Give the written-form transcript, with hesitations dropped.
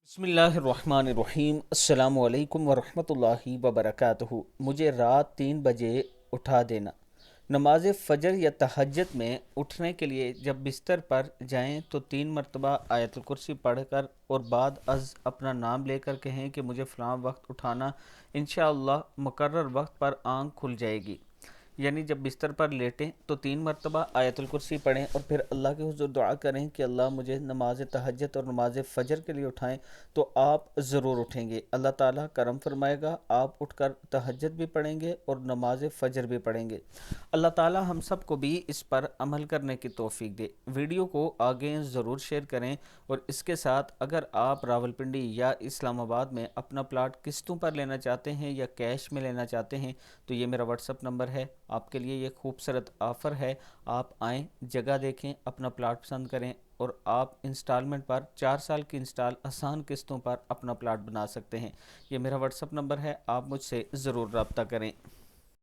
बिस्मिल्लाहिर्रहमानिर्रहीम। अस्सलामु अलैकुम वरहमतुल्लाहि वबरकातुहू। मुझे रात 3 बजे उठा देना। नमाज फ़जर या तहज्जुद में उठने के लिए जब बिस्तर पर जाएं तो 3 मरतबा आयतुल कुर्सी पढ़कर और बाद अज़ अपना नाम लेकर कहें कि मुझे फ़लाँ वक्त उठाना, इंशाअल्लाह मुकर्रर वक्त पर आँख खुल जाएगी। यानी जब बिस्तर पर लेटें तो 3 मरतबा आयतुल कुर्सी पढ़ें और फिर अल्लाह के हुज़ूर दुआ करें कि अल्लाह मुझे नमाज तहज्जुद और नमाज फ़जर के लिए उठाएं, तो आप ज़रूर उठेंगे। अल्लाह ताला करम फरमाएगा, आप उठकर तहज्जुद भी पढ़ेंगे और नमाज फ़जर भी पढ़ेंगे। अल्लाह ताला हम सब को भी इस पर अमल करने की तौफीक दे। वीडियो को आगे ज़रूर शेयर करें। और इसके साथ अगर आप रावलपिंडी या इस्लामाबाद में अपना प्लाट किस्तों पर लेना चाहते हैं या कैश में लेना चाहते हैं तो ये मेरा व्हाट्सअप नंबर है। आपके लिए ये खूबसूरत ऑफ़र है। आप आएँ, जगह देखें, अपना प्लाट पसंद करें और आप इंस्टॉलमेंट पर 4 साल की इंस्टॉल आसान किस्तों पर अपना प्लाट बना सकते हैं। ये मेरा व्हाट्सअप नंबर है, आप मुझसे ज़रूर रब्ता करें।